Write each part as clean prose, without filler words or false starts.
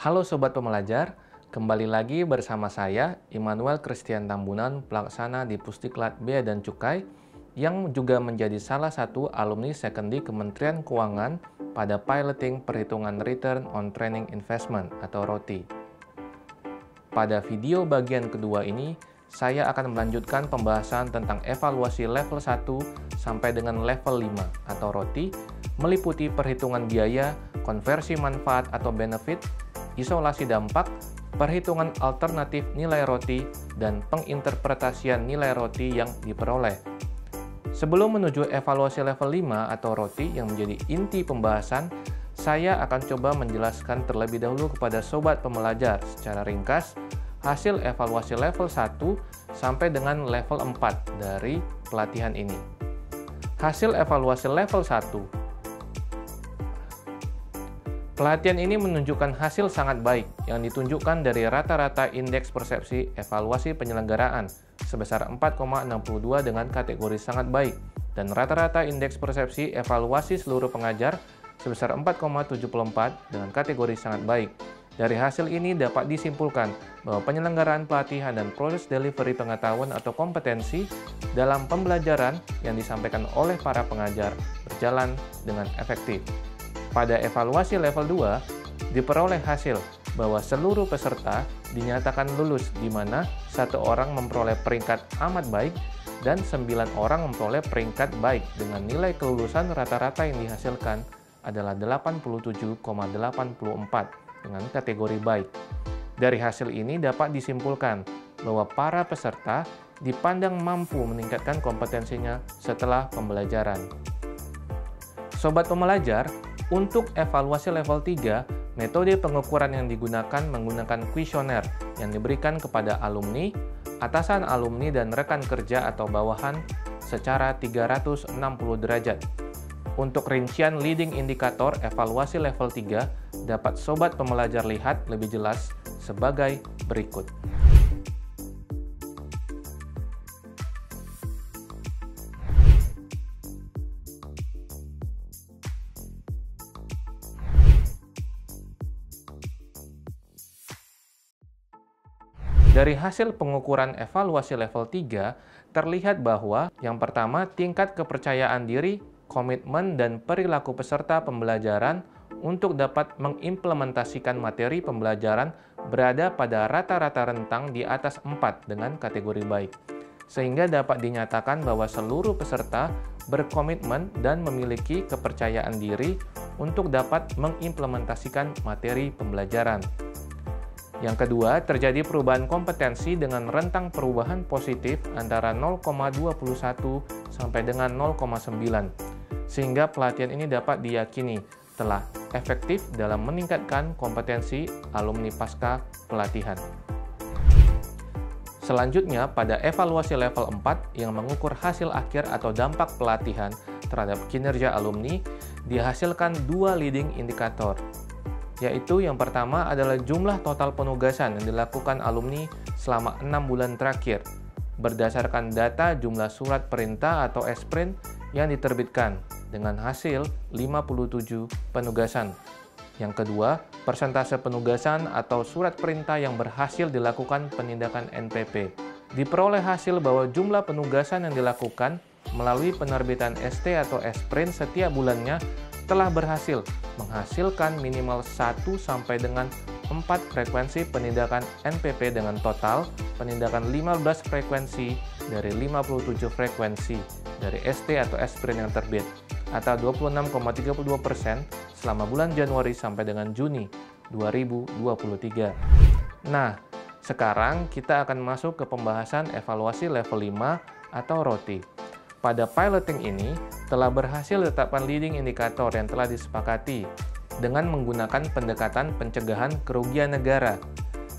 Halo Sobat Pembelajar, kembali lagi bersama saya, Immanuel Christian Tambunan, pelaksana di Pusdiklat Bea dan Cukai, yang juga menjadi salah satu alumni Sekendi Kementerian Keuangan pada Piloting Perhitungan Return on Training Investment atau ROTI. Pada video bagian kedua ini, saya akan melanjutkan pembahasan tentang evaluasi level 1 sampai dengan level 5 atau ROTI, meliputi perhitungan biaya, konversi manfaat atau benefit, isolasi dampak, perhitungan alternatif nilai ROTI, dan penginterpretasian nilai ROTI yang diperoleh. Sebelum menuju evaluasi level 5 atau ROTI yang menjadi inti pembahasan, saya akan coba menjelaskan terlebih dahulu kepada Sobat Pembelajar secara ringkas hasil evaluasi level 1 sampai dengan level 4 dari pelatihan ini. Hasil evaluasi level 1. Pelatihan ini menunjukkan hasil sangat baik yang ditunjukkan dari rata-rata indeks persepsi evaluasi penyelenggaraan sebesar 4,62 dengan kategori sangat baik dan rata-rata indeks persepsi evaluasi seluruh pengajar sebesar 4,74 dengan kategori sangat baik. Dari hasil ini dapat disimpulkan bahwa penyelenggaraan pelatihan dan proses delivery pengetahuan atau kompetensi dalam pembelajaran yang disampaikan oleh para pengajar berjalan dengan efektif. Pada evaluasi level 2, diperoleh hasil bahwa seluruh peserta dinyatakan lulus di mana 1 orang memperoleh peringkat amat baik dan 9 orang memperoleh peringkat baik dengan nilai kelulusan rata-rata yang dihasilkan adalah 87,84 dengan kategori baik. Dari hasil ini dapat disimpulkan bahwa para peserta dipandang mampu meningkatkan kompetensinya setelah pembelajaran. Sobat Pembelajar, untuk evaluasi level 3, metode pengukuran yang digunakan menggunakan kuesioner yang diberikan kepada alumni, atasan alumni dan rekan kerja atau bawahan secara 360 derajat. Untuk rincian leading indikator evaluasi level 3 dapat Sobat Pembelajar lihat lebih jelas sebagai berikut. Dari hasil pengukuran evaluasi level 3, terlihat bahwa yang pertama, tingkat kepercayaan diri, komitmen, dan perilaku peserta pembelajaran untuk dapat mengimplementasikan materi pembelajaran berada pada rata-rata rentang di atas 4 dengan kategori baik. Sehingga dapat dinyatakan bahwa seluruh peserta berkomitmen dan memiliki kepercayaan diri untuk dapat mengimplementasikan materi pembelajaran. Yang kedua, terjadi perubahan kompetensi dengan rentang perubahan positif antara 0,21 sampai dengan 0,9, sehingga pelatihan ini dapat diyakini telah efektif dalam meningkatkan kompetensi alumni pasca pelatihan. Selanjutnya, pada evaluasi level 4 yang mengukur hasil akhir atau dampak pelatihan terhadap kinerja alumni, dihasilkan 2 leading indikator, yaitu yang pertama adalah jumlah total penugasan yang dilakukan alumni selama 6 bulan terakhir, berdasarkan data jumlah surat perintah atau esprint yang diterbitkan dengan hasil 57 penugasan. Yang kedua, persentase penugasan atau surat perintah yang berhasil dilakukan penindakan NPP. Diperoleh hasil bahwa jumlah penugasan yang dilakukan melalui penerbitan ST atau esprint setiap bulannya telah berhasil menghasilkan minimal 1 sampai dengan 4 frekuensi penindakan NPP dengan total penindakan 15 frekuensi dari 57 frekuensi dari ST atau esprint yang terbit atau 26,32% selama bulan Januari sampai dengan Juni 2023. Nah, sekarang kita akan masuk ke pembahasan evaluasi level 5 atau ROTI. Pada piloting ini, telah berhasil ditetapkan leading indikator yang telah disepakati dengan menggunakan pendekatan pencegahan kerugian negara,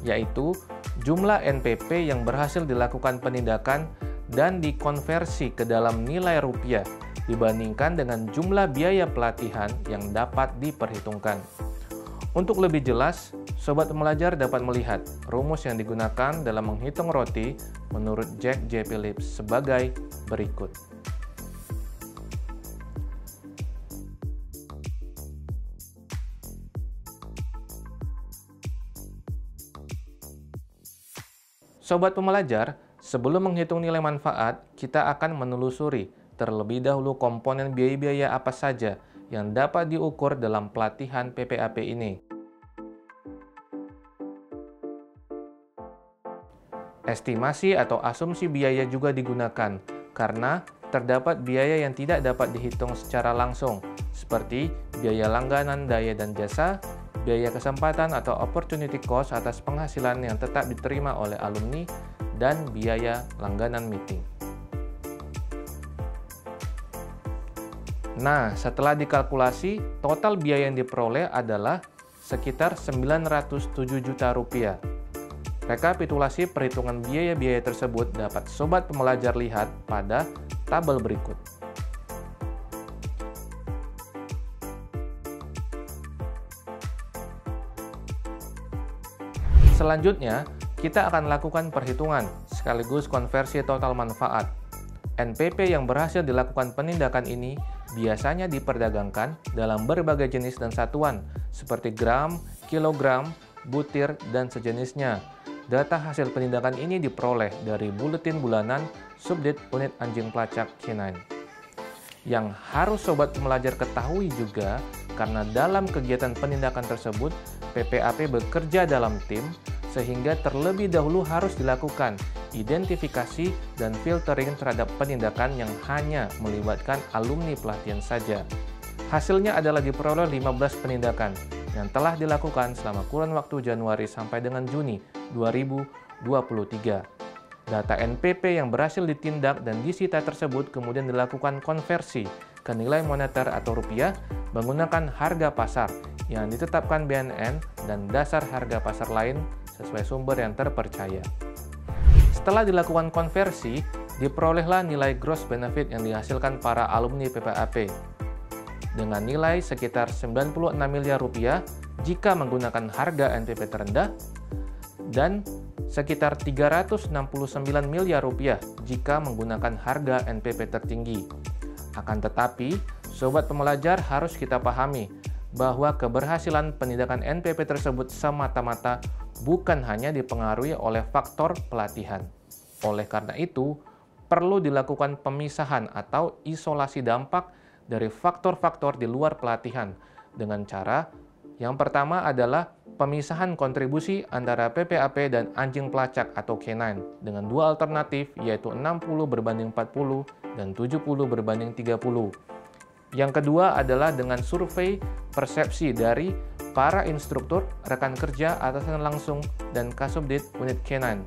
yaitu jumlah NPP yang berhasil dilakukan penindakan dan dikonversi ke dalam nilai rupiah dibandingkan dengan jumlah biaya pelatihan yang dapat diperhitungkan. Untuk lebih jelas, Sobat Pembelajar dapat melihat rumus yang digunakan dalam menghitung ROTI menurut Jack J. Phillips sebagai berikut. Sobat pembelajar, sebelum menghitung nilai manfaat, kita akan menelusuri terlebih dahulu komponen biaya-biaya apa saja yang dapat diukur dalam pelatihan PPAP ini. Estimasi atau asumsi biaya juga digunakan, karena terdapat biaya yang tidak dapat dihitung secara langsung, seperti biaya langganan daya dan jasa, biaya kesempatan atau opportunity cost atas penghasilan yang tetap diterima oleh alumni, dan biaya langganan meeting. Nah, setelah dikalkulasi, total biaya yang diperoleh adalah sekitar 907 juta rupiah. Rekapitulasi perhitungan biaya-biaya tersebut dapat sobat pembelajar lihat pada tabel berikut. Selanjutnya, kita akan lakukan perhitungan sekaligus konversi total manfaat. NPP yang berhasil dilakukan penindakan ini biasanya diperdagangkan dalam berbagai jenis dan satuan, seperti gram, kilogram, butir, dan sejenisnya. Data hasil penindakan ini diperoleh dari buletin bulanan Subdit Unit Anjing Pelacak K9. Yang harus sobat pembelajar ketahui juga, karena dalam kegiatan penindakan tersebut, PPAP bekerja dalam tim, sehingga terlebih dahulu harus dilakukan identifikasi dan filtering terhadap penindakan yang hanya melibatkan alumni pelatihan saja. Hasilnya adalah diperoleh 15 penindakan yang telah dilakukan selama kurun waktu Januari sampai dengan Juni 2023. Data NPP yang berhasil ditindak dan disita tersebut kemudian dilakukan konversi ke nilai moneter atau rupiah menggunakan harga pasar yang ditetapkan BNN dan dasar harga pasar lain sesuai sumber yang terpercaya. Setelah dilakukan konversi, diperolehlah nilai gross benefit yang dihasilkan para alumni PPAP dengan nilai sekitar 96 miliar rupiah jika menggunakan harga NPP terendah dan sekitar 369 miliar rupiah jika menggunakan harga NPP tertinggi. Akan tetapi, sobat pembelajar harus kita pahami bahwa keberhasilan penindakan NPP tersebut semata-mata bukan hanya dipengaruhi oleh faktor pelatihan. Oleh karena itu, perlu dilakukan pemisahan atau isolasi dampak dari faktor-faktor di luar pelatihan dengan cara yang pertama adalah pemisahan kontribusi antara PPAP dan anjing pelacak atau K9 dengan dua alternatif yaitu 60/40 dan 70/30. Yang kedua adalah dengan survei persepsi dari para instruktur, rekan kerja, atasan langsung, dan Kasubdit Unit K9.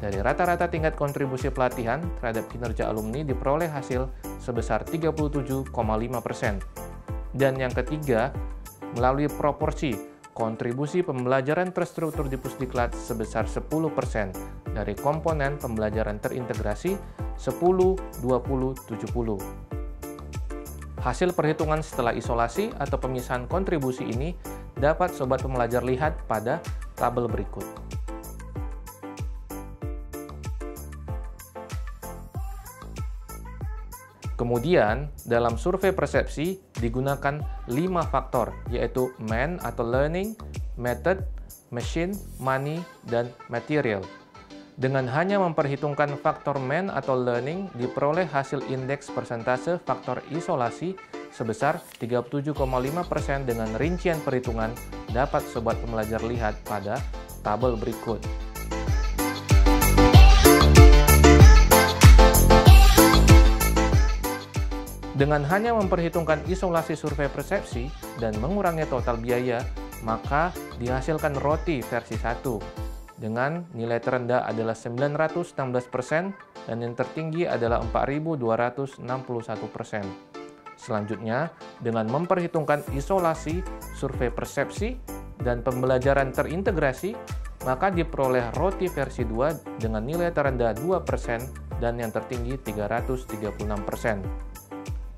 Dari rata-rata tingkat kontribusi pelatihan terhadap kinerja alumni diperoleh hasil sebesar 37,5%. Dan yang ketiga, melalui proporsi kontribusi pembelajaran terstruktur di Pusdiklat sebesar 10% dari komponen pembelajaran terintegrasi 10, 20, 70. Hasil perhitungan setelah isolasi atau pemisahan kontribusi ini dapat sobat pembelajar lihat pada tabel berikut. Kemudian, dalam survei persepsi digunakan 5 faktor, yaitu man atau learning, method, machine, money, dan material. Dengan hanya memperhitungkan faktor man atau learning, diperoleh hasil indeks persentase faktor isolasi sebesar 37,5% dengan rincian perhitungan dapat sobat pembelajar lihat pada tabel berikut. Dengan hanya memperhitungkan isolasi survei persepsi dan mengurangi total biaya, maka dihasilkan roti versi 1 dengan nilai terendah adalah 916% dan yang tertinggi adalah 4.261%. Selanjutnya, dengan memperhitungkan isolasi, survei persepsi, dan pembelajaran terintegrasi, maka diperoleh roti versi 2 dengan nilai terendah 2% dan yang tertinggi 336%.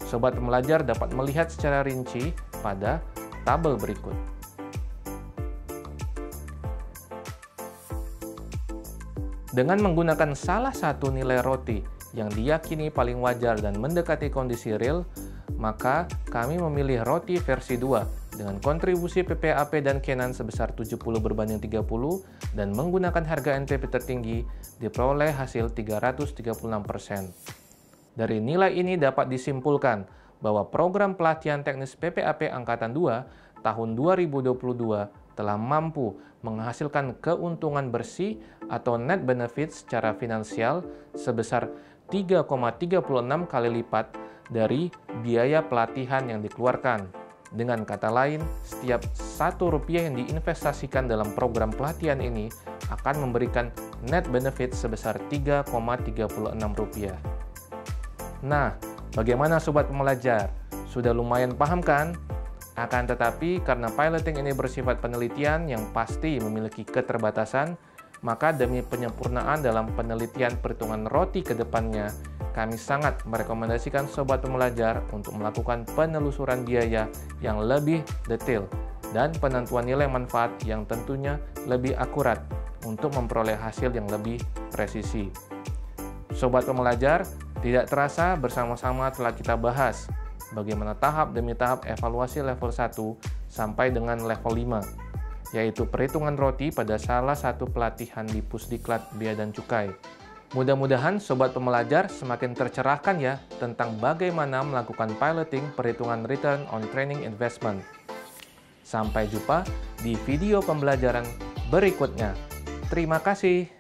Sobat pembelajar dapat melihat secara rinci pada tabel berikut. Dengan menggunakan salah satu nilai roti yang diyakini paling wajar dan mendekati kondisi real, maka kami memilih roti versi 2 dengan kontribusi PPAP dan Kenan sebesar 70/30 dan menggunakan harga NPP tertinggi diperoleh hasil 336%. Dari nilai ini dapat disimpulkan bahwa program pelatihan teknis PPAP Angkatan 2 tahun 2022 telah mampu menghasilkan keuntungan bersih atau net benefit secara finansial sebesar 3,36 kali lipat dari biaya pelatihan yang dikeluarkan. Dengan kata lain, setiap Rp1 yang diinvestasikan dalam program pelatihan ini akan memberikan net benefit sebesar Rp3,36. Nah, bagaimana sobat pembelajar? Sudah lumayan paham kan? Akan tetapi, karena piloting ini bersifat penelitian yang pasti memiliki keterbatasan, maka demi penyempurnaan dalam penelitian perhitungan roti ke depannya, kami sangat merekomendasikan sobat pembelajar untuk melakukan penelusuran biaya yang lebih detail dan penentuan nilai manfaat yang tentunya lebih akurat untuk memperoleh hasil yang lebih presisi. Sobat pembelajar, tidak terasa bersama-sama telah kita bahas bagaimana tahap demi tahap evaluasi level 1 sampai dengan level 5, yaitu perhitungan roti pada salah satu pelatihan di Pusdiklat Bea dan Cukai. Mudah-mudahan sobat pembelajar semakin tercerahkan ya tentang bagaimana melakukan piloting perhitungan return on training investment. Sampai jumpa di video pembelajaran berikutnya. Terima kasih.